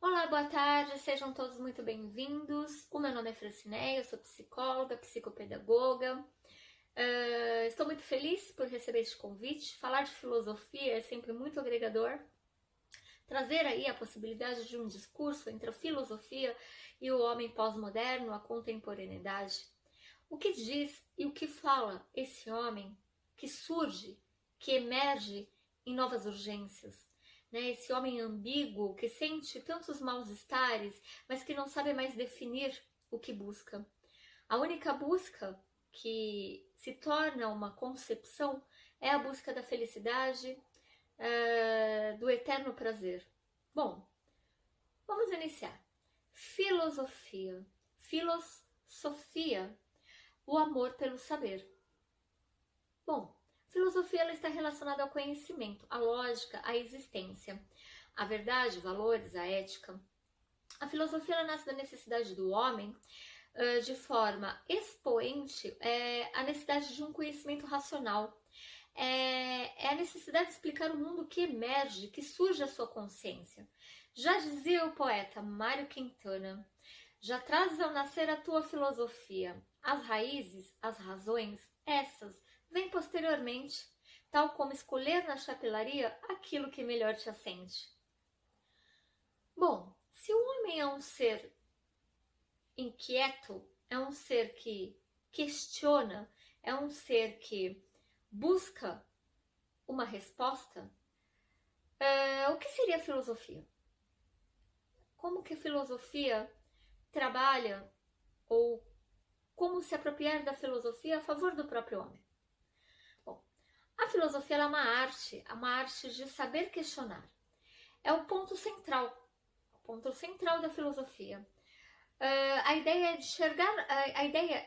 Olá, boa tarde, sejam todos muito bem-vindos. O meu nome é Francineia, eu sou psicóloga, psicopedagoga. Estou muito feliz por receber este convite. Falar de filosofia é sempre muito agregador. Trazer aí a possibilidade de um discurso entre a filosofia e o homem pós-moderno, a contemporaneidade. O que diz e o que fala esse homem que surge, que emerge em novas urgências? Esse homem ambíguo que sente tantos mal-estares, mas que não sabe mais definir o que busca. A única busca que se torna uma concepção é a busca da felicidade, do eterno prazer. Bom, vamos iniciar. Filosofia. Filosofia, o amor pelo saber. Bom, filosofia ela está relacionada ao conhecimento, à lógica, à existência, à verdade, valores, à ética. A filosofia ela nasce da necessidade do homem, de forma expoente, a necessidade de um conhecimento racional. É a necessidade de explicar o mundo que emerge, que surge a sua consciência. Já dizia o poeta Mário Quintana, já trazes ao nascer a tua filosofia, as raízes, as razões, essas vem posteriormente, tal como escolher na chapelaria aquilo que melhor te assente. Bom, se o homem é um ser inquieto, é um ser que questiona, é um ser que busca uma resposta, o que seria a filosofia? Como que a filosofia trabalha ou como se apropriar da filosofia a favor do próprio homem? A filosofia é uma arte de saber questionar. É o ponto central da filosofia. A ideia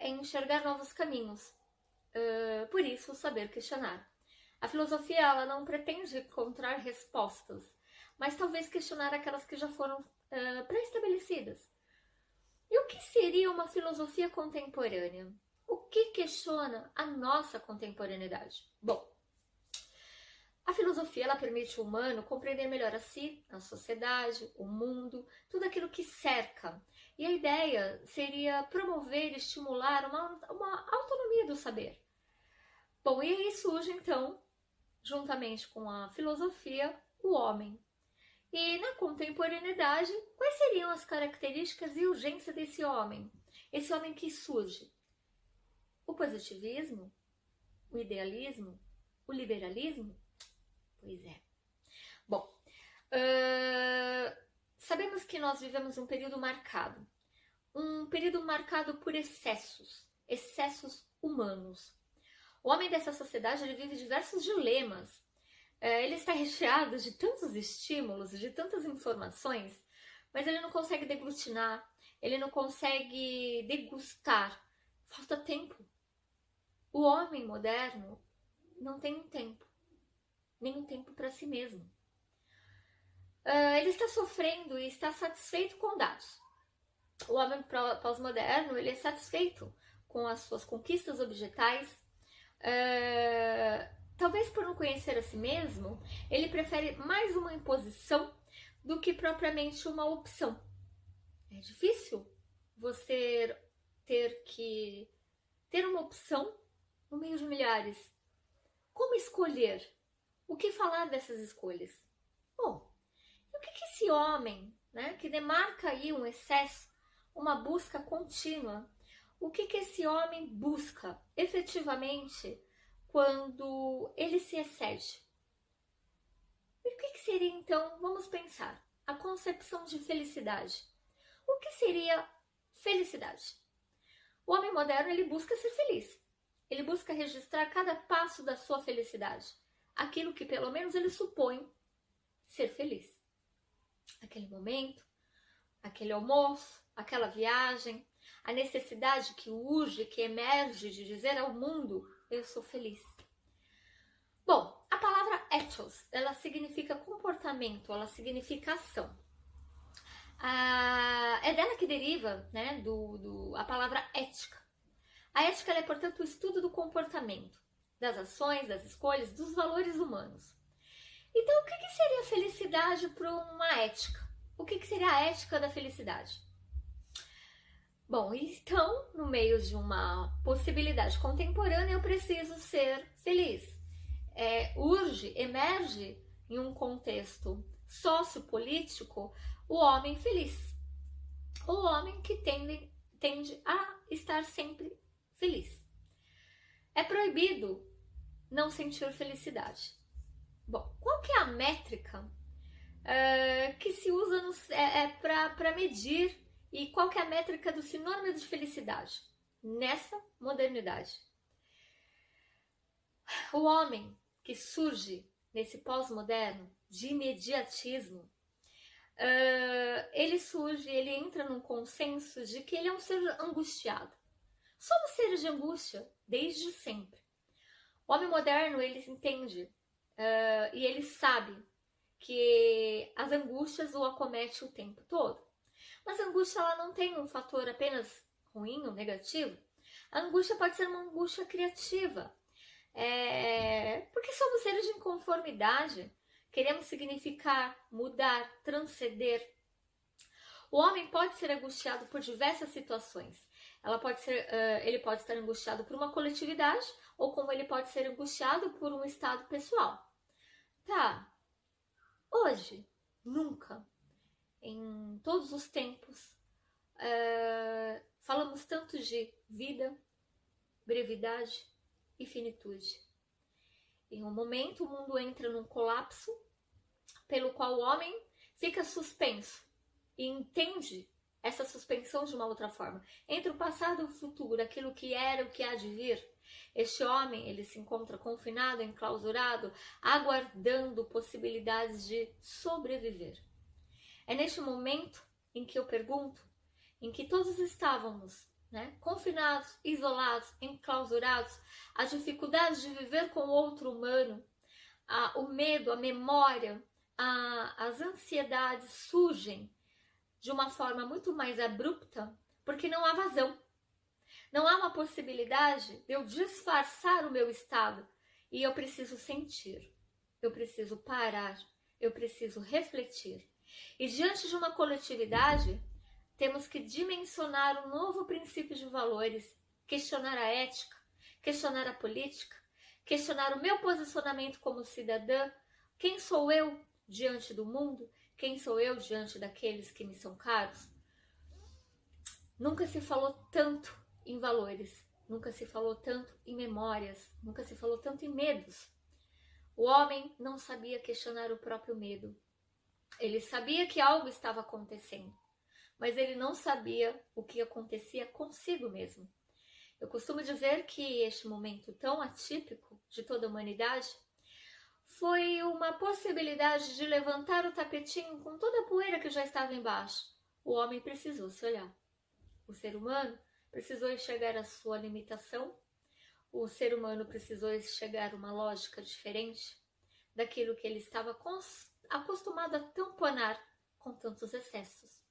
é enxergar novos caminhos. Por isso, saber questionar. A filosofia ela não pretende encontrar respostas, mas talvez questionar aquelas que já foram pré-estabelecidas. E o que seria uma filosofia contemporânea? O que questiona a nossa contemporaneidade? Bom, a filosofia ela permite ao humano compreender melhor a si, a sociedade, o mundo, tudo aquilo que cerca. E a ideia seria promover e estimular uma autonomia do saber. Bom, e aí surge então, juntamente com a filosofia, o homem. E na contemporaneidade, quais seriam as características e urgência desse homem? Esse homem que surge? O positivismo? O idealismo? O liberalismo? Pois é. Bom, sabemos que nós vivemos um período marcado por excessos humanos. O homem dessa sociedade ele vive diversos dilemas. Ele está recheado de tantos estímulos, de tantas informações, mas ele não consegue deglutinar, ele não consegue degustar. Falta tempo. O homem moderno não tem um tempo. Nem um tempo para si mesmo. Ele está sofrendo e está satisfeito com dados. O homem pós-moderno ele é satisfeito com as suas conquistas objetais. Talvez por não conhecer a si mesmo, ele prefere mais uma imposição do que propriamente uma opção. É difícil você ter uma opção no meio de milhares. Como escolher? O que falar dessas escolhas? Bom, e o que esse homem, que demarca aí um excesso, uma busca contínua, o que esse homem busca efetivamente quando ele se excede? E o que seria então, vamos pensar, a concepção de felicidade? O que seria felicidade? O homem moderno ele busca ser feliz, ele busca registrar cada passo da sua felicidade. Aquilo que pelo menos ele supõe ser feliz. Aquele momento, aquele almoço, aquela viagem, a necessidade que urge, que emerge de dizer ao mundo, eu sou feliz. Bom, a palavra ethos, ela significa comportamento, ela significa ação. É dela que deriva a palavra ética. A ética ela é, portanto, o estudo do comportamento, das ações, das escolhas, dos valores humanos. Então, o que seria felicidade para uma ética? o que seria a ética da felicidade? Bom, então, no meio de uma possibilidade contemporânea, eu preciso ser feliz. Emerge em um contexto sociopolítico o homem feliz. O homem que tende a estar sempre feliz. É proibido não sentir felicidade. Bom, qual que é a métrica que se usa para medir e qual que é a métrica do sinônimo de felicidade nessa modernidade? O homem que surge nesse pós-moderno de imediatismo, ele entra num consenso de que ele é um ser angustiado. Somos seres de angústia desde sempre. O homem moderno, ele entende e ele sabe que as angústias o acometem o tempo todo. Mas a angústia ela não tem um fator apenas ruim ou negativo. A angústia pode ser uma angústia criativa. Porque somos seres de inconformidade. Queremos significar, mudar, transcender. O homem pode ser angustiado por diversas situações. Ele pode estar angustiado por uma coletividade ou como ele pode ser angustiado por um estado pessoal. Tá, hoje, nunca, em todos os tempos, falamos tanto de vida, brevidade e finitude. Em um momento, o mundo entra num colapso pelo qual o homem fica suspenso e entende essa suspensão de uma outra forma. Entre o passado e o futuro, aquilo que era, o que há de vir. Este homem, ele se encontra confinado, enclausurado, aguardando possibilidades de sobreviver. É neste momento em que eu pergunto, em que todos estávamos, confinados, isolados, enclausurados, as dificuldades de viver com o outro humano, o medo, a memória, as ansiedades surgem de uma forma muito mais abrupta, porque não há vazão. Não há uma possibilidade de eu disfarçar o meu estado e eu preciso sentir, eu preciso parar, eu preciso refletir. E diante de uma coletividade, temos que dimensionar um novo princípio de valores, questionar a ética, questionar a política, questionar o meu posicionamento como cidadã, quem sou eu diante do mundo, quem sou eu diante daqueles que me são caros. Nunca se falou tanto em valores, nunca se falou tanto em memórias, nunca se falou tanto em medos. O homem não sabia questionar o próprio medo. Ele sabia que algo estava acontecendo, mas ele não sabia o que acontecia consigo mesmo. Eu costumo dizer que este momento tão atípico de toda a humanidade foi uma possibilidade de levantar o tapetinho com toda a poeira que já estava embaixo. O homem precisou se olhar. O ser humano precisou enxergar a sua limitação. O ser humano precisou enxergar uma lógica diferente daquilo que ele estava acostumado a tamponar com tantos excessos.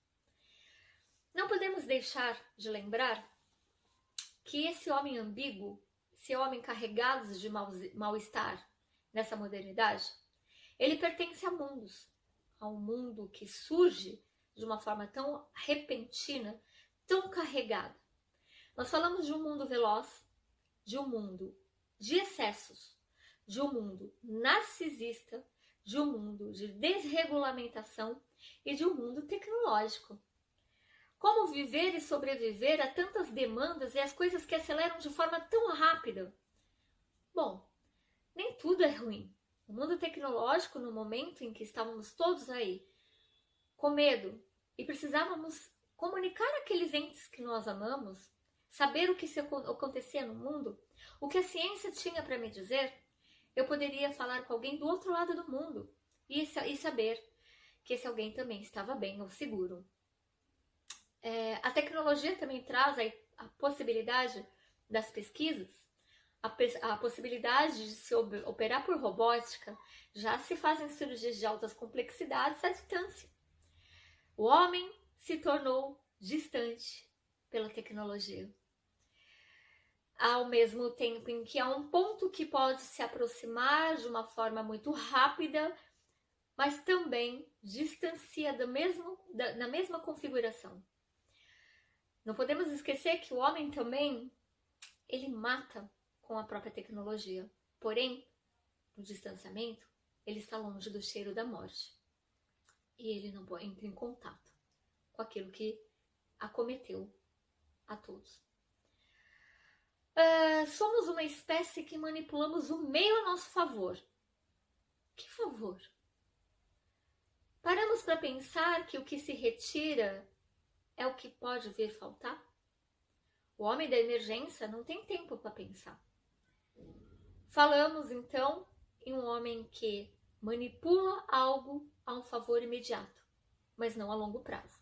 Não podemos deixar de lembrar que esse homem ambíguo, esse homem carregado de mal-estar nessa modernidade, ele pertence a mundos, a um mundo que surge de uma forma tão repentina, tão carregada. Nós falamos de um mundo veloz, de um mundo de excessos, de um mundo narcisista, de um mundo de desregulamentação e de um mundo tecnológico. Como viver e sobreviver a tantas demandas e as coisas que aceleram de forma tão rápida? Bom, nem tudo é ruim. O mundo tecnológico, no momento em que estávamos todos aí com medo e precisávamos comunicar àqueles entes que nós amamos, saber o que acontecia no mundo, o que a ciência tinha para me dizer, eu poderia falar com alguém do outro lado do mundo e saber que esse alguém também estava bem ou seguro. A tecnologia também traz a possibilidade das pesquisas, a possibilidade de se operar por robótica. Já se fazem cirurgias de altas complexidades à distância. O homem se tornou distante pela tecnologia. Ao mesmo tempo em que há um ponto que pode se aproximar de uma forma muito rápida, mas também distancia na mesma configuração. Não podemos esquecer que o homem também, ele mata com a própria tecnologia. Porém, no distanciamento, ele está longe do cheiro da morte. E ele não entra em contato com aquilo que acometeu a todos. Somos uma espécie que manipulamos o meio a nosso favor. Que favor? Paramos para pensar que o que se retira é o que pode vir faltar? O homem da emergência não tem tempo para pensar. Falamos então em um homem que manipula algo a um favor imediato, mas não a longo prazo.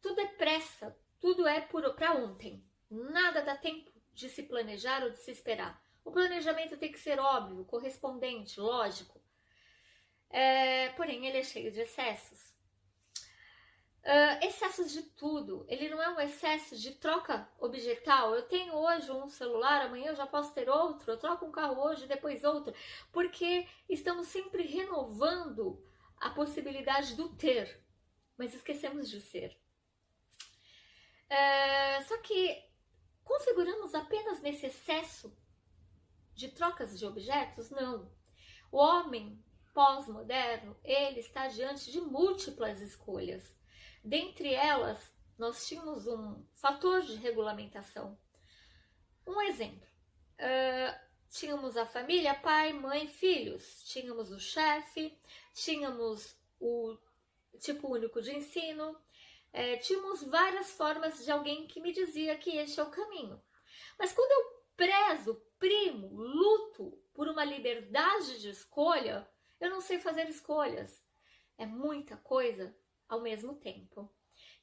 Tudo é pressa, tudo é para ontem. Nada dá tempo de se planejar ou de se esperar. O planejamento tem que ser óbvio, correspondente, lógico. Porém, ele é cheio de excessos. Excessos de tudo. Ele não é um excesso de troca objetal. Eu tenho hoje um celular, amanhã eu já posso ter outro. Eu troco um carro hoje, depois outro. Porque estamos sempre renovando a possibilidade do ter, mas esquecemos de ser. Só que configuramos apenas nesse excesso de trocas de objetos? Não. O homem pós-moderno, ele está diante de múltiplas escolhas. Dentre elas, nós tínhamos um fator de regulamentação. Um exemplo, tínhamos a família, pai, mãe, filhos. Tínhamos o chefe, tínhamos o tipo único de ensino. Tínhamos várias formas de alguém que me dizia que este é o caminho. Mas quando eu prezo, primo, luto por uma liberdade de escolha, eu não sei fazer escolhas. É muita coisa ao mesmo tempo.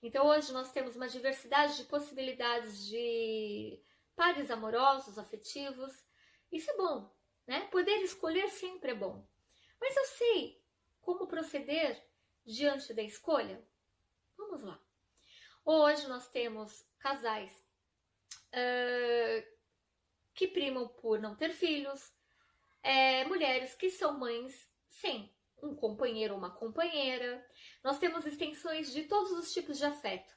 Então hoje nós temos uma diversidade de possibilidades de pares amorosos, afetivos. Isso é bom, né? Poder escolher sempre é bom. Mas eu sei como proceder diante da escolha? Vamos lá. Hoje nós temos casais que primam por não ter filhos, mulheres que são mães sem um companheiro ou uma companheira. Nós temos extensões de todos os tipos de afeto.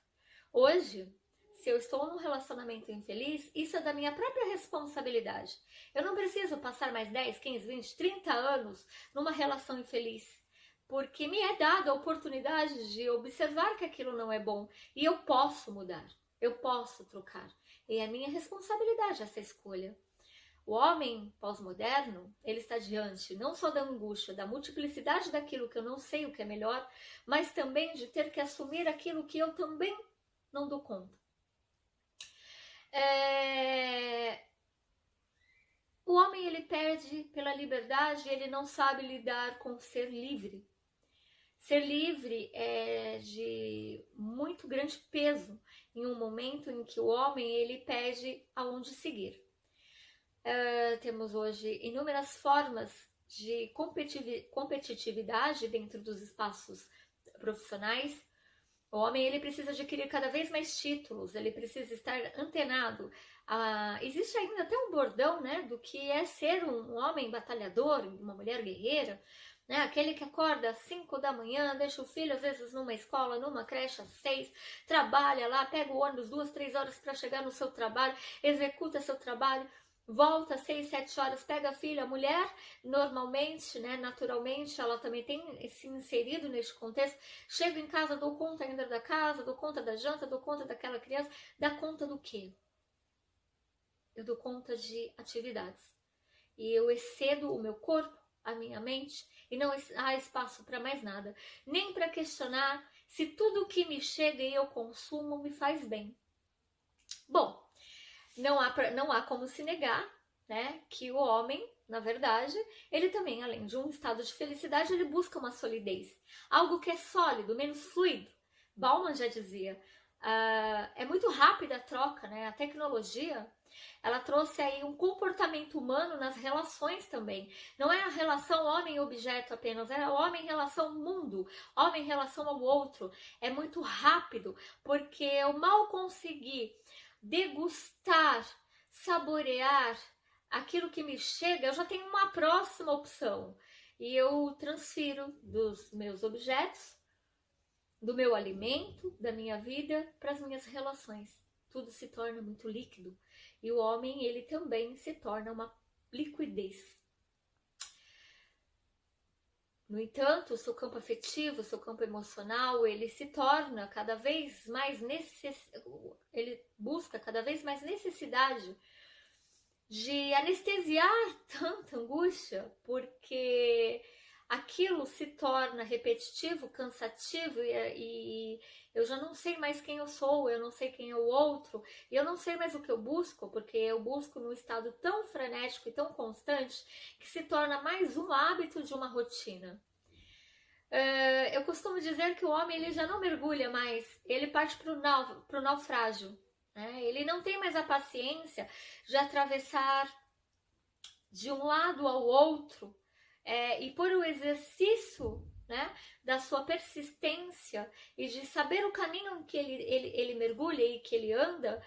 Hoje, se eu estou num relacionamento infeliz, isso é da minha própria responsabilidade. Eu não preciso passar mais 10, 15, 20, 30 anos numa relação infeliz, porque me é dada a oportunidade de observar que aquilo não é bom e eu posso mudar, eu posso trocar. E é minha responsabilidade essa escolha. O homem pós-moderno, ele está diante não só da angústia, da multiplicidade daquilo que eu não sei o que é melhor, mas também de ter que assumir aquilo que eu também não dou conta. O homem, ele perde pela liberdade, ele não sabe lidar com ser livre. Ser livre é de muito grande peso em um momento em que o homem, ele pede aonde seguir. Temos hoje inúmeras formas de competitividade dentro dos espaços profissionais. O homem, ele precisa adquirir cada vez mais títulos, ele precisa estar antenado. Existe ainda até um bordão, né, do que é ser um homem batalhador, uma mulher guerreira, né? Aquele que acorda às 5 da manhã, deixa o filho às vezes numa escola, numa creche às 6, trabalha lá, pega o ônibus 2, 3 horas para chegar no seu trabalho, executa seu trabalho, volta às 6, 7 horas, pega a filha. A mulher, normalmente, né, naturalmente, ela também tem se inserido neste contexto. Chego em casa, dou conta ainda da casa, dou conta da janta, dou conta daquela criança. Dá conta do quê? Eu dou conta de atividades. E eu excedo o meu corpo, a minha mente, e não há espaço para mais nada. Nem para questionar se tudo que me chega e eu consumo me faz bem. Bom, não há como se negar, né, que o homem, na verdade, ele também, além de um estado de felicidade, ele busca uma solidez. Algo que é sólido, menos fluido. Bauman já dizia, é muito rápida a troca, né? A tecnologia, ela trouxe aí um comportamento humano nas relações também. Não é a relação homem-objeto apenas, é homem em relação ao mundo, homem em relação ao outro. É muito rápido, porque eu mal consegui degustar, saborear aquilo que me chega, eu já tenho uma próxima opção. e eu transfiro dos meus objetos, do meu alimento, da minha vida, para as minhas relações. Tudo se torna muito líquido e o homem, ele também se torna uma liquidez. No entanto, o seu campo afetivo, o seu campo emocional, ele se torna cada vez mais ele busca cada vez mais necessidade de anestesiar tanta angústia, porque aquilo se torna repetitivo, cansativo e eu já não sei mais quem eu sou, eu não sei quem é o outro, e eu não sei mais o que eu busco, porque eu busco num estado tão frenético e tão constante que se torna mais um hábito de uma rotina. Eu costumo dizer que o homem, ele já não mergulha mais, ele parte para o naufrágio, né? Ele não tem mais a paciência de atravessar de um lado ao outro, e por o exercício, né, da sua persistência e de saber o caminho que ele mergulha e que ele anda,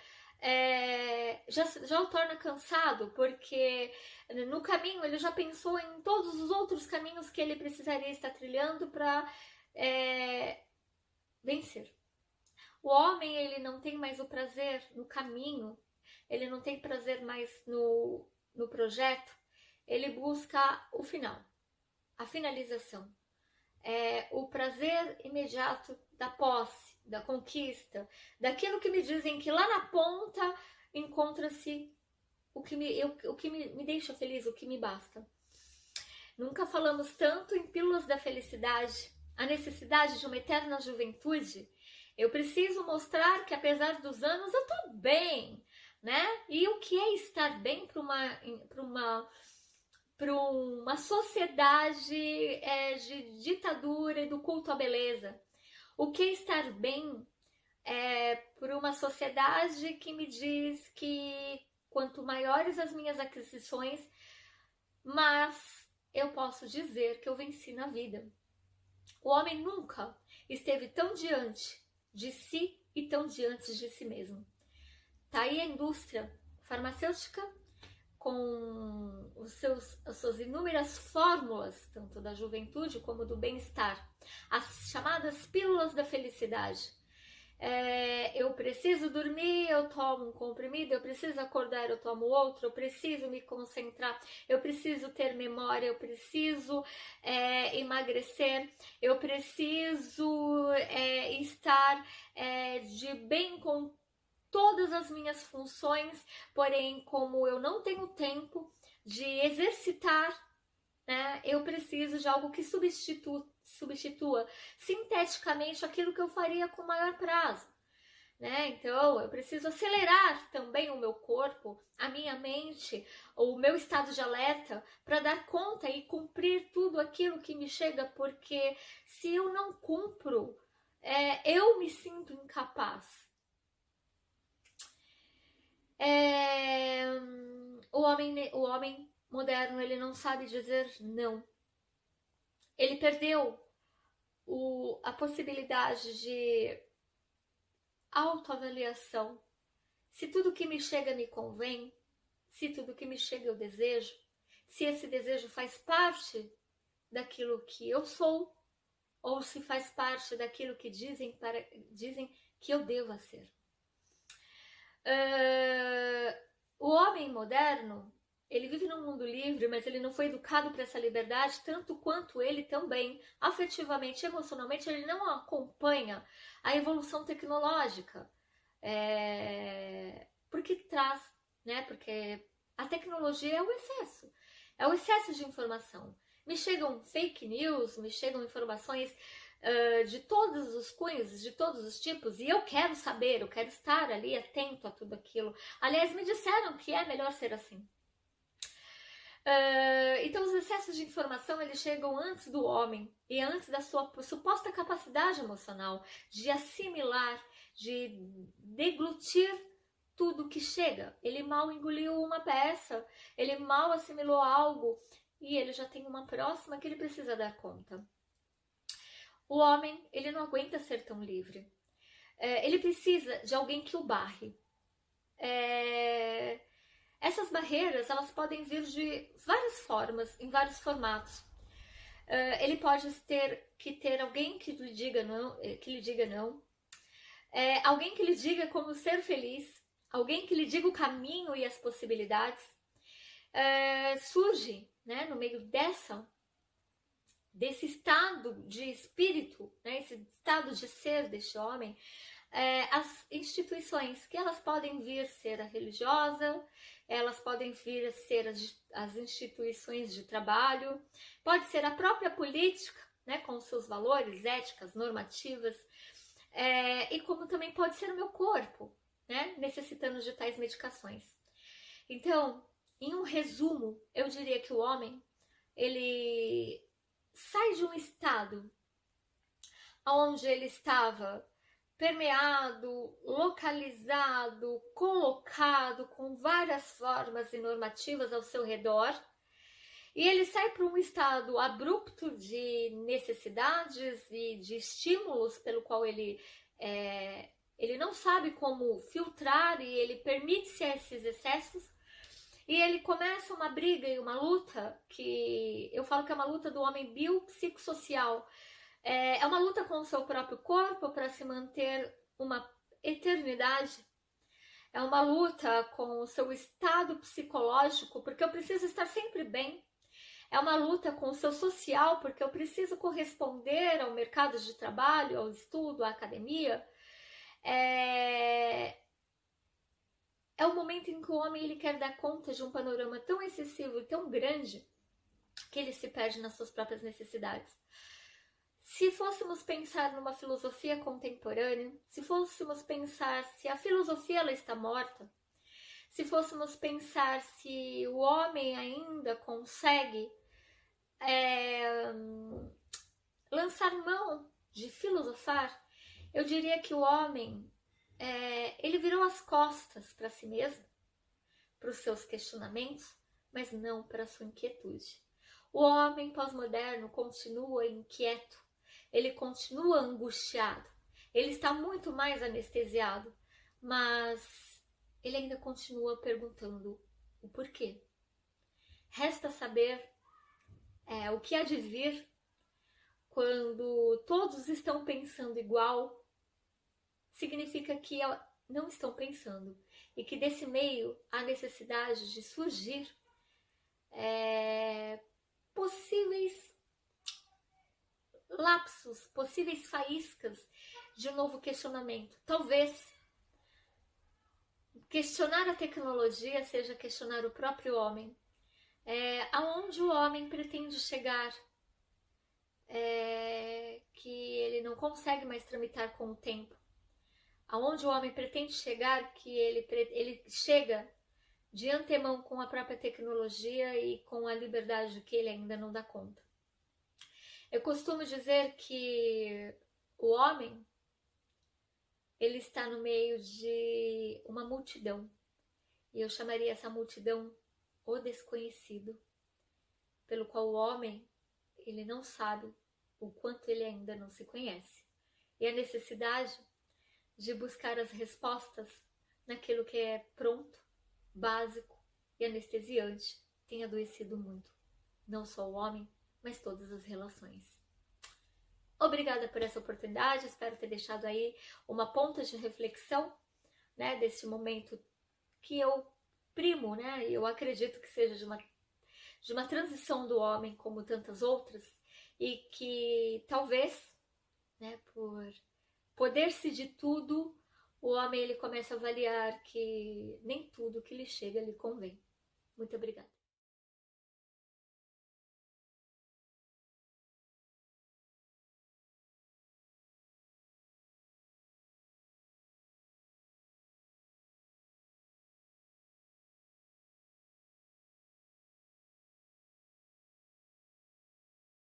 já o torna cansado, porque no caminho ele já pensou em todos os outros caminhos que ele precisaria estar trilhando para vencer. O homem, ele não tem mais o prazer no caminho, ele não tem prazer mais no projeto, ele busca o final, a finalização, o prazer imediato da posse, da conquista, daquilo que me dizem que lá na ponta encontra-se o que me deixa feliz, o que me basta. Nunca falamos tanto em pílulas da felicidade, a necessidade de uma eterna juventude. Eu preciso mostrar que apesar dos anos eu tô bem, né? E o que é estar bem para uma sociedade de ditadura e do culto à beleza? O que é estar bem por uma sociedade que me diz que quanto maiores as minhas aquisições, mas eu posso dizer que eu venci na vida. O homem nunca esteve tão diante de si e tão diante de si mesmo. Tá aí a indústria farmacêutica com as suas inúmeras fórmulas, tanto da juventude como do bem-estar, as chamadas pílulas da felicidade. Eu preciso dormir, eu tomo um comprimido, eu preciso acordar, eu tomo outro, eu preciso me concentrar, eu preciso ter memória, eu preciso emagrecer, eu preciso estar de bem com todas as minhas funções, porém, como eu não tenho tempo de exercitar, né, eu preciso de algo que substitua sinteticamente aquilo que eu faria com maior prazo, né? Então, eu preciso acelerar também o meu corpo, a minha mente, o meu estado de alerta para dar conta e cumprir tudo aquilo que me chega, porque se eu não cumpro, eu me sinto incapaz. O homem moderno, ele não sabe dizer não. Ele perdeu a possibilidade de autoavaliação. Se tudo que me chega me convém, se tudo que me chega eu desejo, se esse desejo faz parte daquilo que eu sou, ou se faz parte daquilo que dizem que eu deva ser. O homem moderno, ele vive num mundo livre, mas ele não foi educado para essa liberdade, tanto quanto ele também, afetivamente, emocionalmente, ele não acompanha a evolução tecnológica. Porque traz, né? Porque a tecnologia é o excesso de informação. Me chegam fake news, me chegam informações de todos os cunhos, de todos os tipos, e eu quero saber, eu quero estar ali atento a tudo aquilo. Aliás, me disseram que é melhor ser assim. Então os excessos de informação, eles chegam antes do homem e antes da sua suposta capacidade emocional de assimilar, de deglutir tudo que chega. Ele mal engoliu uma peça, ele mal assimilou algo e ele já tem uma próxima que ele precisa dar conta. O homem, ele não aguenta ser tão livre. Ele precisa de alguém que o barre. Essas barreiras, elas podem vir de várias formas, em vários formatos. Ele pode ter alguém que lhe diga não, alguém que lhe diga como ser feliz, alguém que lhe diga o caminho e as possibilidades. Surge, né, no meio desse estado de espírito, né, esse estado de ser deste homem, as instituições, que elas podem vir ser a religiosa, elas podem vir a ser as instituições de trabalho, pode ser a própria política, né, com seus valores, éticas, normativas, e como também pode ser o meu corpo, né, necessitando de tais medicações. Então, em um resumo, eu diria que o homem, ele sai de um estado onde ele estava permeado, localizado, colocado com várias formas e normativas ao seu redor, e ele sai para um estado abrupto de necessidades e de estímulos pelo qual ele não sabe como filtrar, e ele permite-se esses excessos, e ele começa uma briga e uma luta, que eu falo que é uma luta do homem biopsicossocial. É uma luta com o seu próprio corpo para se manter uma eternidade. É uma luta com o seu estado psicológico, porque eu preciso estar sempre bem. É uma luta com o seu social, porque eu preciso corresponder ao mercado de trabalho, ao estudo, à academia. É o momento em que o homem ele quer dar conta de um panorama tão excessivo e tão grande que ele se perde nas suas próprias necessidades. Se fôssemos pensar numa filosofia contemporânea, se fôssemos pensar se a filosofia ela está morta, se fôssemos pensar se o homem ainda consegue lançar mão de filosofar, eu diria que o homem ele virou as costas para si mesmo, para os seus questionamentos, mas não para a sua inquietude. O homem pós-moderno continua inquieto, ele continua angustiado, ele está muito mais anestesiado, mas ele ainda continua perguntando o porquê. Resta saber o que há de vir quando todos estão pensando igual. Significa que não estão pensando, e que desse meio há necessidade de surgir possíveis lapsos, possíveis faíscas de um novo questionamento. Talvez questionar a tecnologia seja questionar o próprio homem, aonde o homem pretende chegar, que ele não consegue mais tramitar com o tempo. Aonde o homem pretende chegar, que ele chega de antemão com a própria tecnologia e com a liberdade que ele ainda não dá conta. Eu costumo dizer que o homem, ele está no meio de uma multidão, e eu chamaria essa multidão o desconhecido, pelo qual o homem, ele não sabe o quanto ele ainda não se conhece, e a necessidade de buscar as respostas naquilo que é pronto, básico e anestesiante tem adoecido muito, não só o homem, mas todas as relações. Obrigada por essa oportunidade, espero ter deixado aí uma ponta de reflexão, né, desse momento que eu primo, né, eu acredito que seja de uma transição do homem como tantas outras, e que talvez, né, por poder-se de tudo, o homem ele começa a avaliar que nem tudo que lhe chega lhe convém. Muito obrigada.